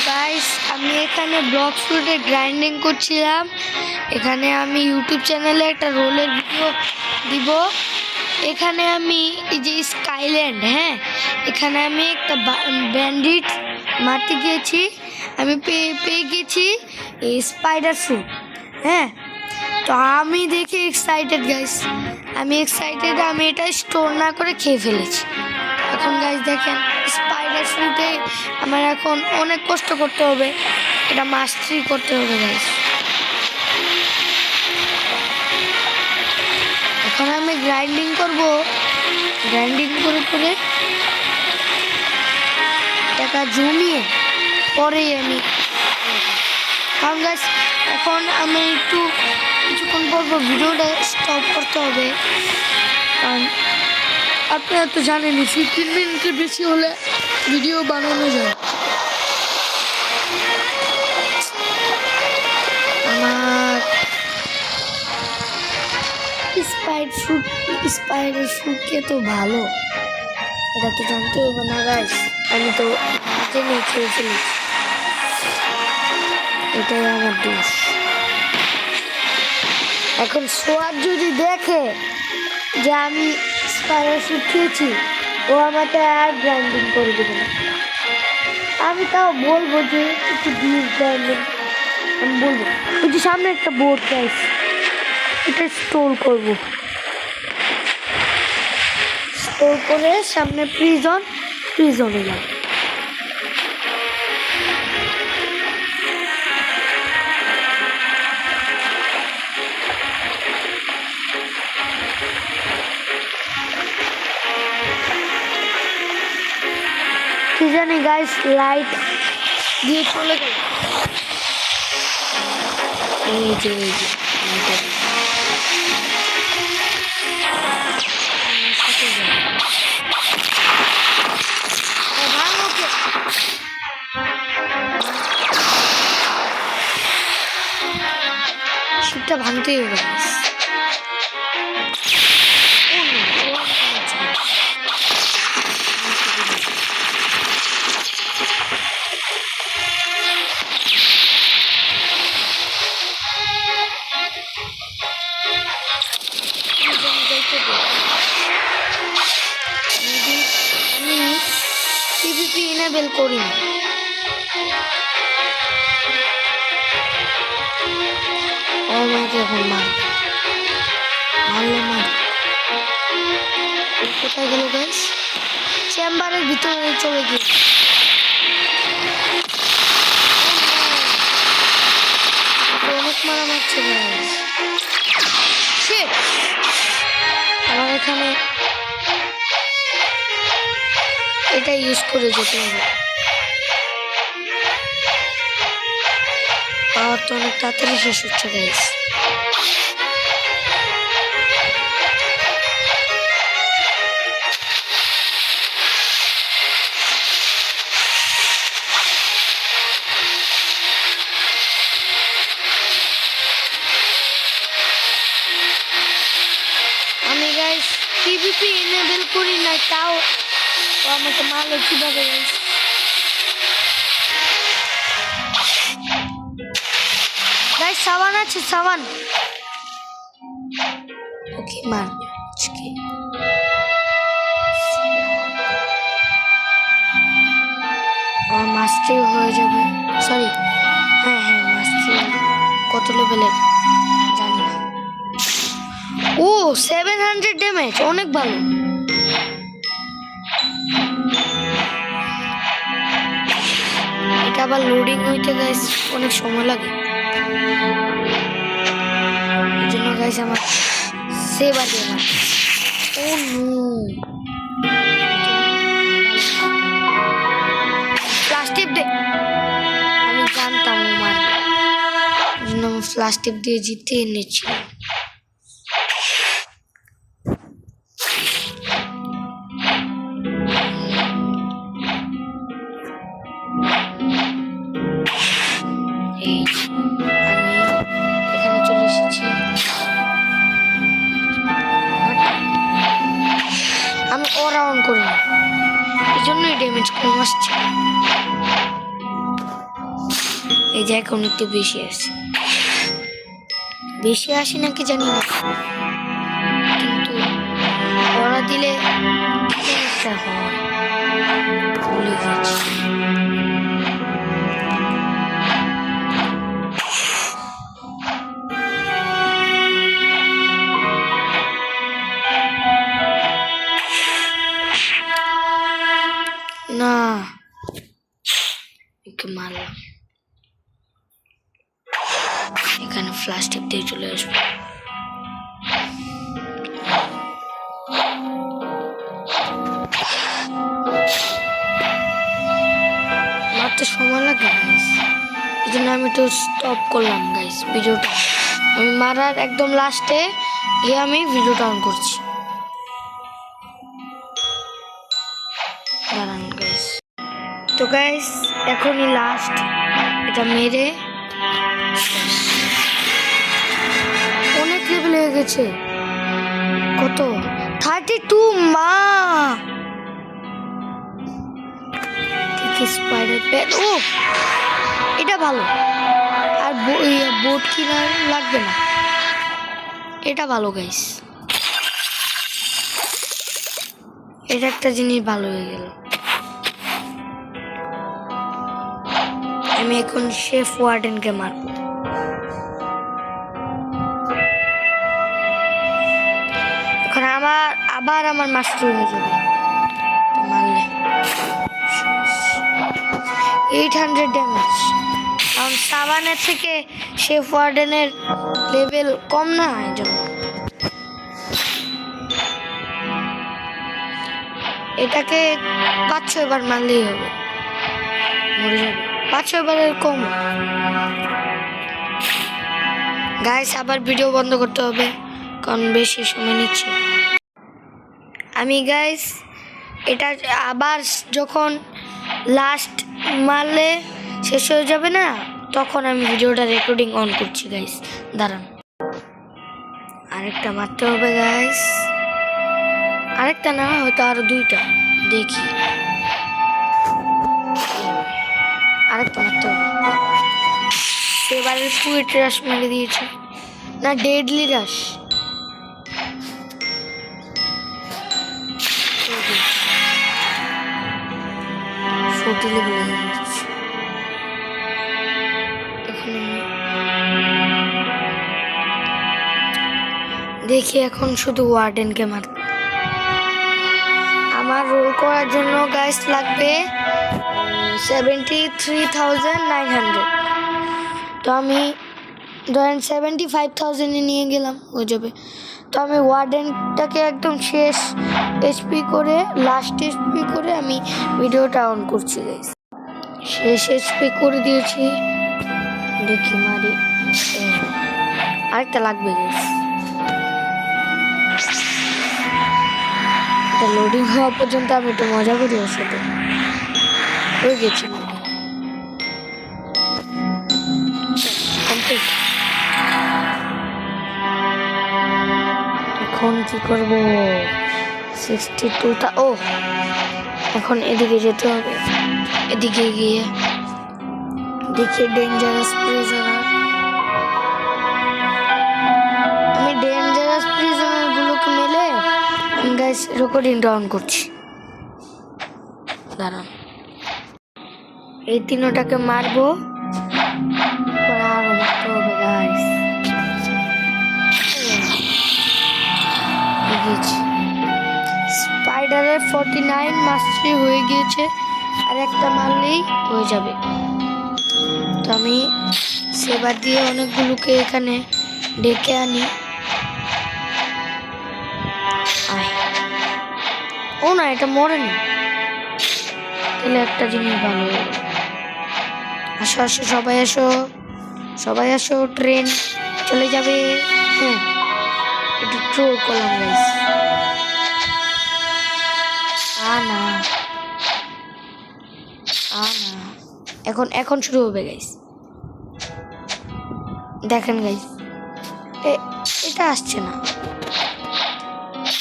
Guys আমি এখানে block ফ্রুটে grinding করছিলাম। এখানে আমি ইউটিউব চ্যানেলে একটা রোলের ভিডিও দিব। এখানে আমি এই যে স্কাইল্যান্ড, এখানে আমি একটা ব্যান্ডিট মারতে গিয়েছি। আমি পেয়ে গেছি এই স্পাইডার ফ্রুট। তো আমি দেখে এক্সাইটেড গাইস, আমি এটা স্টোর না করে খেয়ে ফেলেছি। এখন গাইস দেখেন, স্পাইডার ফ্রুটে আমার এখন অনেক কষ্ট করতে হবে, এটা মাস্টারি করতে হবে গাইস। এখন আমি গ্রাইন্ডিং করব, গ্রাইন্ডিং করে টাকা জমিয়ে পরেই আমি, কারণ গাইস এখন আমি কিছুক্ষণ পর ভিডিওটা স্টপ করতে হবে, কারণ আপনারা তো জানেনই 15 মিনিটের বেশি হলে ভিডিও বানানো যায়। আমার স্পাইডার ফ্রুট কে তো ভালো, এটা তো জানতে হবে না গাইস, আমি তো জেনে খেয়ে ফেলেছি, এটাই আমার দোষ। এখন সোয়াদ যদি দেখে যে আমি স্পাইডার ফ্রুট খেয়েছি, ও আমাকে আর গ্রাইন্ডিং করে দেবে না। আমি তাও বলবো যে একটু ডিপ গ্রাইন্ডিং, আমি বলবো ওই যে সামনে একটা বোর্ড গাইস, এটা স্টোর করবো, স্টোর করে সামনে প্রিজনে যাব। কি জানি গাইস, লাইট দিয়ে চলে গেল। এই যে শিপটা ভাঙতেই হবে। আমি পিভিপি এনেবল করি না, আমাকে এখন মারলে কোথায় গেল গাইস? চেম্বারের ভিতরে চলে গিয়ে অনেক মারা মারছে গাইস। আমার এখানে এটা ইউজ করে যেতে হবে, পাওয়ার তো অনেক তাড়াতাড়ি শেষ হচ্ছে গাইস। আমি গাইস পিভিপি এনেবল করি না, তাও আমাকে মারলো কিভাবে গাইস? গাইস সাবান আছে, সাবান ওকে মার আমার মাস্টারি হয়ে যাবে। সরি, হ্যাঁ মাস্টারি কত লেভেলের জানি না। ও 700 ড্যামেজ, অনেক ভালো। এটা আবার লোডিং হইতে গাইস অনেক সময় লাগে, এই জন্য গাইস আমার সেভ আছে না। ও নো, প্লাস্টিক দে, আমি জানতাম ও মারবে, এই জন্য আমি প্লাস্টিক দিয়ে জিতে এনেছি। এখানে চলে এসেছি, আমি অরাউন্ড করি না, এই জন্যই ড্যামেজ কম আসছে। এই যে এখন একটু বেশি আসে, বেশি আসে নাকি জানি না, কিন্তু ওরা দিলে জিনিসটা হয় ভুলে গেছি। না ওকে মারলাম, এখানে ফ্ল্যাশ টিপ দিয়ে চলে আসবো। মারতে সময় লাগে গাইস, এই জন্য আমি একটু স্টপ করলাম গাইস ভিডিওটা। আমি মারার একদম লাস্টে গিয়ে আমি ভিডিওটা অন করছি। দাঁড়ান গাইস। তো গাইস এখনই লাস্ট, এটা মেরে অনেক লেভেল হয়ে গেছে। কত? 32। মা স্পাইডার প্যাড, ও এটা ভালো। আর বোট কিনার লাগবে না, এটা ভালো গাইস। এটা একটা জিনিস ভালো হয়ে গেল। আমি এখন শেফ ওয়ার্ডেনকে মারব। এখন আবার আমার মাস্টার হয়ে যাবে মারলে। 800 ড্যামেজ, কারণ সাবানের থেকে শেফ ওয়ার্ডেনের লেভেল কম না, এই জন্য। এটাকে 5-6 বার মারলেই হবে, মরে যাবে। 5-6 বারের কম গাইস। আবার ভিডিও বন্ধ করতে হবে কারণ বেশি সময় নিচ্ছে। আমি গাইস এটা আবার যখন লাস্ট মারলে শেষ হয়ে যাবে না, তখন আমি ভিডিওটা রেকর্ডিং অন করছি গাইস। দাঁড়ান, আরেকটা মারতে হবে গাইস। আরেকটা না, হয়তো আরো 2টা, দেখি। আরেকটা মারতে হবে। এবারে সুইট রাশ মেরে দিয়েছে, না ডেডলি রাশ। দেখি এখন শুধু ওয়ার্ডেনকে মারতে। আমার রোল করার জন্য গাইস লাগবে 73,900। তো আমি ধরেন 75,000-এ নিয়ে গেলাম, হয়ে যাবে। তো আমি ওয়ার্ডেনটাকে একদম শেষ এসপি করে, লাস্ট এসপি করে আমি ভিডিওটা অন করছি গাইস। শেষ এসপি করে দিয়েছি, দেখি মারি। আরেকটা লাগবে গাইস। এটা লোডিং হওয়া পর্যন্ত আমি একটু মজা করি ওর সাথে। হয়ে গেছি কমপ্লিট। এখন কি করব? 62টা। ও এখন এদিকে যেতে হবে, এদিকে গিয়ে দেখি ডেঞ্জারাস প্রিজনার। আমি ডেঞ্জারাস প্রিজনার গুলোকে মেলে গাইস রেকর্ডিংটা অন করছি। দাঁড়ান, এই 3টাকে মারবো, আরো মারতে হবে গাইস। স্পাইডারের 49 মাস্টারি হয়ে গিয়েছে, আর একটা মারলেই হয়ে যাবে। তো আমি সেবার দিয়ে অনেকগুলোকে এখানে ডেকে আনি। ও না, এটা মরেনি, তাহলে একটা জিনিস ভালো হয়ে গেল। আসো আসো সবাই আসো, সবাই আসো, ট্রেন চলে যাবে। হ্যাঁ, একটু ট্রোল করলাম গাইস। না এখন শুরু হবে গাইস। দেখেন গাইস, এটা আসছে না।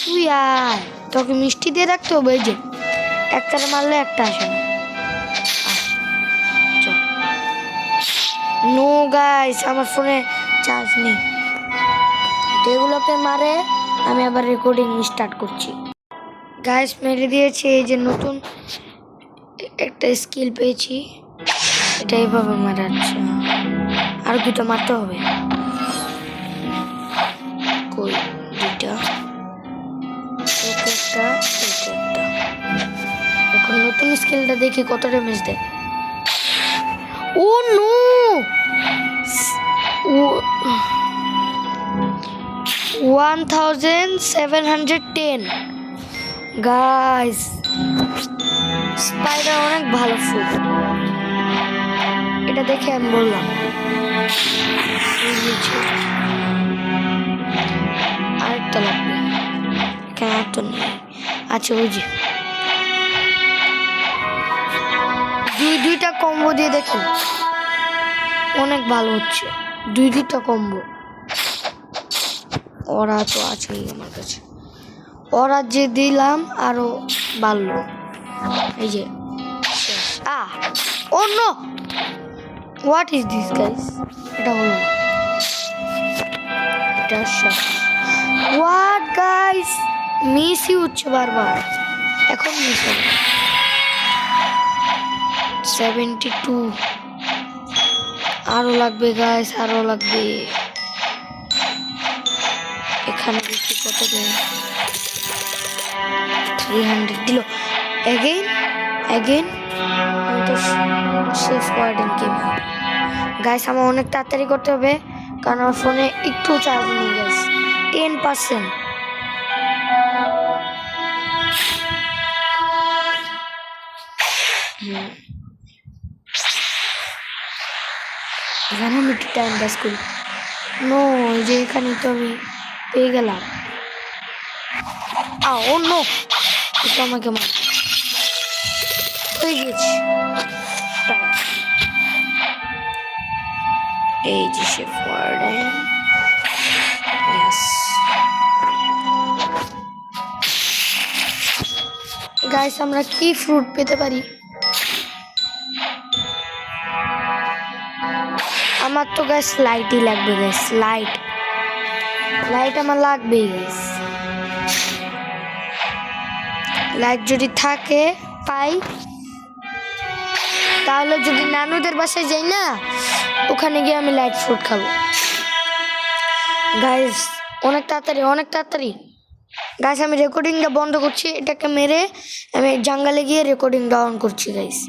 তুই আয়, তোকে মিষ্টি দিয়ে রাখতে হবে। এই যে একটা মারলে একটা আসে না। গাইস, আমার ফোনে চার্জ নেই। এগুলোকে মারে আমি আবার রেকর্ডিং স্টার্ট করছি। গাইস মেরে দিয়েছি, এই যে নতুন একটা স্কিল পেয়েছি, এটা এইভাবে মারাচ্ছে। আর দুটো মারতে হবে। কই দুইটা, একটা একটা। এখন নতুন স্কিলটা দেখি কত ড্যামেজ দেয়। ও নো, 1710 গাইস। স্পাইডার অনেক ভালো ফুড, এটা দেখে আমি বললাম। আরেকটা লাগবে, কেন তো নেই। আচ্ছা ওই যে দুইটা কম্বো দিয়ে দেখেন, অনেক ভালো হচ্ছে। দুইটা কম্বো। ওরা তো আছেই আমার কাছে, ওরা যে দিলাম আরো বাড়লো। এই যে oh no, what is this guys? এটা হলো না, এটা শেষ। হোয়াট গাইস, মিসই হচ্ছে বারবার। এখন মিস হবে। 72 আরো লাগবে গাইস, আরো লাগবে। এখানে দেখি কত দেয়। 300 দিল। এগেইন আমি তো সেফ ওয়ার্ডেন গেম। গাইস আমার অনেক তাড়াতাড়ি করতে হবে, কারণ আমার ফোনে একটু চার্জ নেই গাইস, 10%। এখানে আমি একটু টাইম পাস করি। নো, এই যে এখানে তো আমি পেয়ে গেলাম। ও নো, এটা আমাকে মার হয়ে গেছে। এই যে শেফ ওয়ার্ডেন, ইয়েস গাইস। আমরা কি ফ্রুট পেতে পারি? আমার তো গাইস লাইটই লাগবে গাইস, লাইট আমার লাগবেই গাইস। লাইট যদি থাকে পাই, তাহলে যদি নানুদের বাসায় যাই না, ওখানে গিয়ে আমি লাইট ফ্রুট খাবো গাইস। অনেক তাড়াতাড়ি গাইস। আমি রেকর্ডিংটা বন্ধ করছি, এটাকে মেরে আমি জঙ্গলে গিয়ে রেকর্ডিংটা অন করছি গাইস।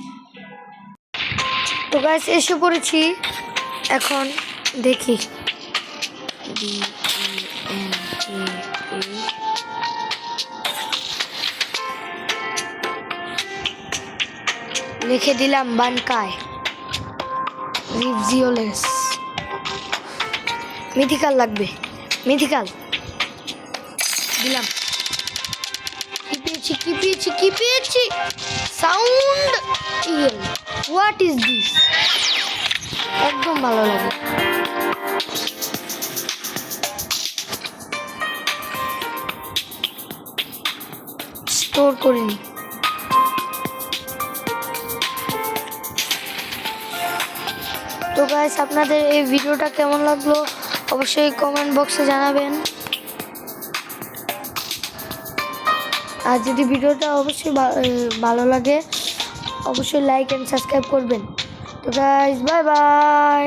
তো গাইস এসে পড়েছি, এখন দেখি। লিখে দিলাম বানকায় রিভজিওলেস। মিথিক্যাল লাগবে, মিথিক্যাল দিলাম। কি পেয়েছি sound Yale. What is this? একদম ভালো লাগে। স্টোর করিনি। তো গাইস আপনাদের এই ভিডিওটা কেমন লাগলো অবশ্যই কমেন্ট বক্সে জানাবেন। আর যদি ভিডিওটা অবশ্যই ভালো লাগে অবশ্যই লাইক এন্ড সাবস্ক্রাইব করবেন। তো গাইস বাই বাই।